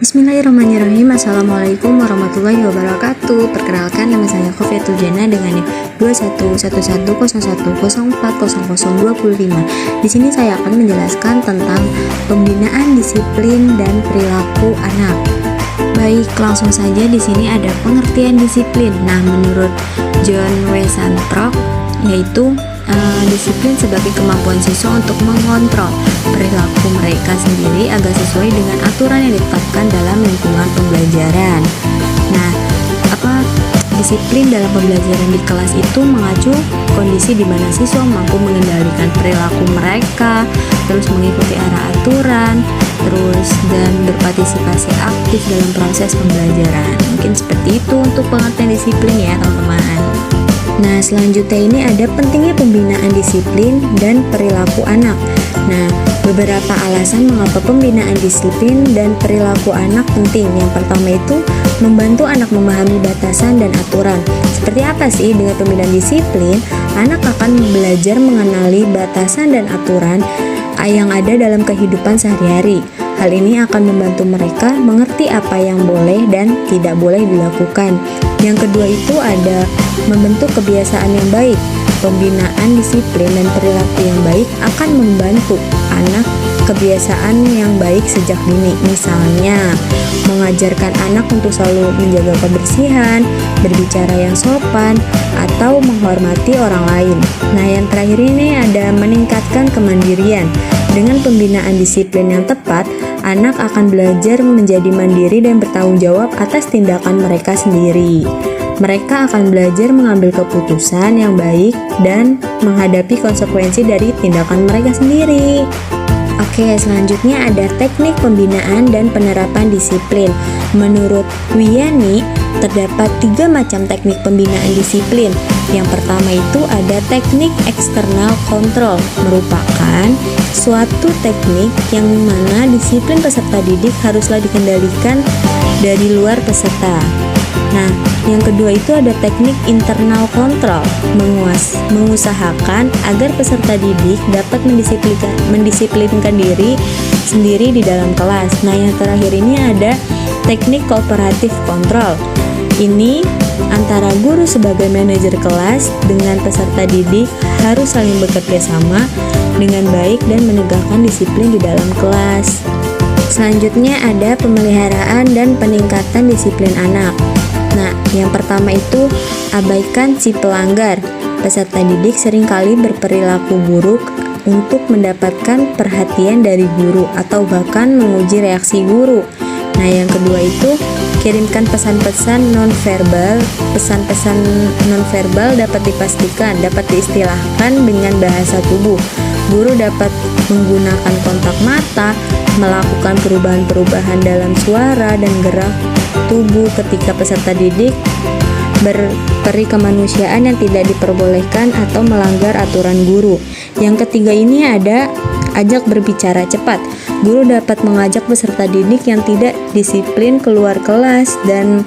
Bismillahirrahmanirrahim. Assalamualaikum warahmatullahi wabarakatuh. Perkenalkan, nama saya Khofiatul Jannah dengan 211101040025. Di sini saya akan menjelaskan tentang pembinaan disiplin dan perilaku anak. Baik, langsung saja. Di sini ada pengertian disiplin. Nah, menurut John W. Santrok, yaitu disiplin sebagai kemampuan siswa untuk mengontrol perilaku mereka sendiri agar sesuai dengan aturan yang ditetapkan dalam lingkungan pembelajaran. Nah, disiplin dalam pembelajaran di kelas itu mengacu kondisi di mana siswa mampu mengendalikan perilaku mereka, terus mengikuti arah aturan, dan berpartisipasi aktif dalam proses pembelajaran. Mungkin seperti itu untuk pengertian disiplin ya, teman-teman. Nah, selanjutnya ini ada pentingnya pembinaan disiplin dan perilaku anak. Nah, beberapa alasan mengapa pembinaan disiplin dan perilaku anak penting. Yang pertama itu membantu anak memahami batasan dan aturan. Seperti apa sih dengan pembinaan disiplin? Anak akan belajar mengenali batasan dan aturan yang ada dalam kehidupan sehari-hari. Hal ini akan membantu mereka mengerti apa yang boleh dan tidak boleh dilakukan. Yang kedua itu ada membentuk kebiasaan yang baik. Pembinaan disiplin dan perilaku yang baik akan membantu anak kebiasaan yang baik sejak dini. Misalnya, mengajarkan anak untuk selalu menjaga kebersihan, berbicara yang sopan, atau menghormati orang lain. Nah, yang terakhir ini ada meningkatkan kemandirian. Dengan pembinaan disiplin yang tepat, anak akan belajar menjadi mandiri dan bertanggung jawab atas tindakan mereka sendiri. Mereka akan belajar mengambil keputusan yang baik dan menghadapi konsekuensi dari tindakan mereka sendiri. Oke, selanjutnya ada teknik pembinaan dan penerapan disiplin. Menurut Wiyani, terdapat 3 macam teknik pembinaan disiplin. Yang pertama itu ada teknik eksternal kontrol, merupakan suatu teknik yang mana disiplin peserta didik haruslah dikendalikan dari luar peserta. Nah, yang kedua itu ada teknik internal kontrol, mengusahakan agar peserta didik dapat mendisiplinkan diri sendiri di dalam kelas. Nah, yang terakhir ini ada teknik kooperatif kontrol. Ini antara guru sebagai manajer kelas dengan peserta didik harus saling bekerja sama dengan baik dan menegakkan disiplin di dalam kelas. Selanjutnya ada pemeliharaan dan peningkatan disiplin anak. Nah, yang pertama itu abaikan si pelanggar. Peserta didik seringkali berperilaku buruk untuk mendapatkan perhatian dari guru atau bahkan menguji reaksi guru. Nah, yang kedua itu kirimkan pesan-pesan nonverbal. Pesan-pesan nonverbal dapat diistilahkan dengan bahasa tubuh. Guru dapat menggunakan kontak mata, melakukan perubahan-perubahan dalam suara dan gerak tubuh ketika peserta didik berperi kemanusiaan yang tidak diperbolehkan atau melanggar aturan guru. Yang ketiga ini ada ajak berbicara cepat. Guru dapat mengajak peserta didik yang tidak disiplin keluar kelas dan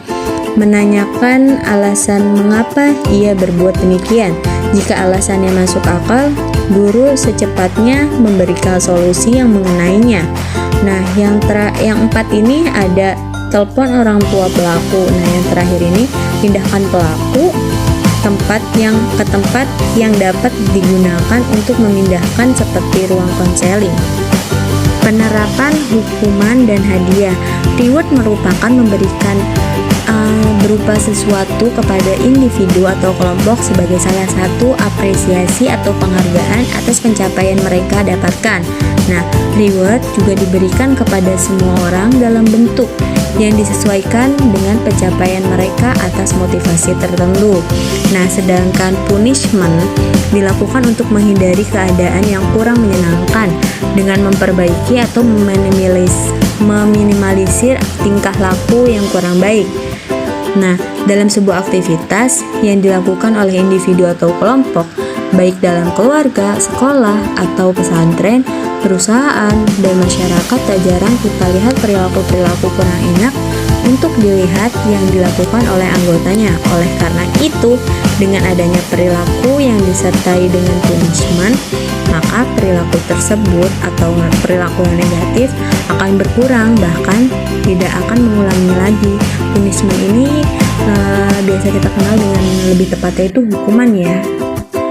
menanyakan alasan mengapa ia berbuat demikian. Jika alasannya masuk akal, guru secepatnya memberikan solusi yang mengenainya. Nah, yang empat ini ada telepon orang tua pelaku. Nah, yang terakhir ini pindahkan pelaku ke tempat yang dapat digunakan untuk memindahkan seperti ruang konseling. Penerapan hukuman dan hadiah. Reward merupakan memberikan berupa sesuatu kepada individu atau kelompok sebagai salah satu apresiasi atau penghargaan atas pencapaian mereka dapatkan. Nah, reward juga diberikan kepada semua orang dalam bentuk yang disesuaikan dengan pencapaian mereka atas motivasi tertentu. Nah, sedangkan punishment dilakukan untuk menghindari keadaan yang kurang menyenangkan dengan memperbaiki atau meminimalisir tingkah laku yang kurang baik. Nah, dalam sebuah aktivitas yang dilakukan oleh individu atau kelompok, baik dalam keluarga, sekolah, atau pesantren, perusahaan, dan masyarakat, tak jarang kita lihat perilaku-perilaku kurang enak untuk dilihat yang dilakukan oleh anggotanya. Oleh karena itu, dengan adanya perilaku yang disertai dengan punishment, perilaku tersebut atau perilaku yang negatif akan berkurang, bahkan tidak akan mengulangi lagi. Punishment ini biasa kita kenal dengan lebih tepatnya itu hukuman ya.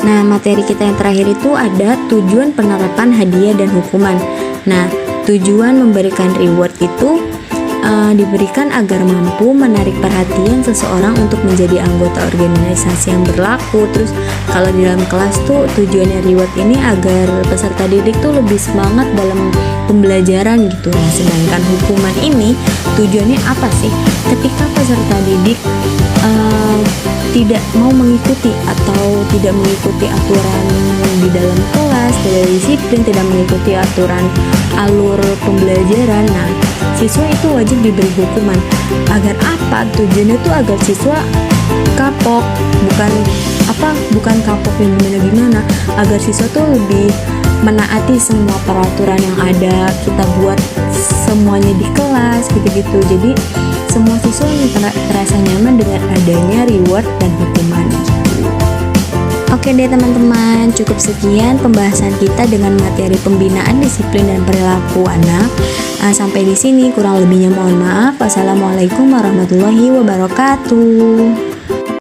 Nah, materi kita yang terakhir itu ada tujuan penerapan hadiah dan hukuman. Nah, tujuan memberikan reward itu diberikan agar mampu menarik perhatian seseorang untuk menjadi anggota organisasi yang berlaku. Terus kalau di dalam kelas tuh tujuannya reward ini agar peserta didik tuh lebih semangat dalam pembelajaran gitu. Nah, sedangkan hukuman ini tujuannya apa sih? Ketika peserta didik tidak mau mengikuti atau tidak mengikuti aturan di dalam kelas, tidak disiplin, tidak mengikuti aturan alur pembelajaran, nah siswa itu wajib diberi hukuman. Agar apa? Tujuannya itu agar siswa kapok, bukan kapok yang gimana, agar siswa tuh lebih menaati semua peraturan yang ada kita buat semuanya di kelas gitu-gitu. Jadi semua siswa terasa nyaman dengan adanya reward dan hukuman. Oke deh teman-teman, cukup sekian pembahasan kita dengan materi pembinaan disiplin dan perilaku anak. Sampai di sini, kurang lebihnya mohon maaf. Wassalamualaikum warahmatullahi wabarakatuh.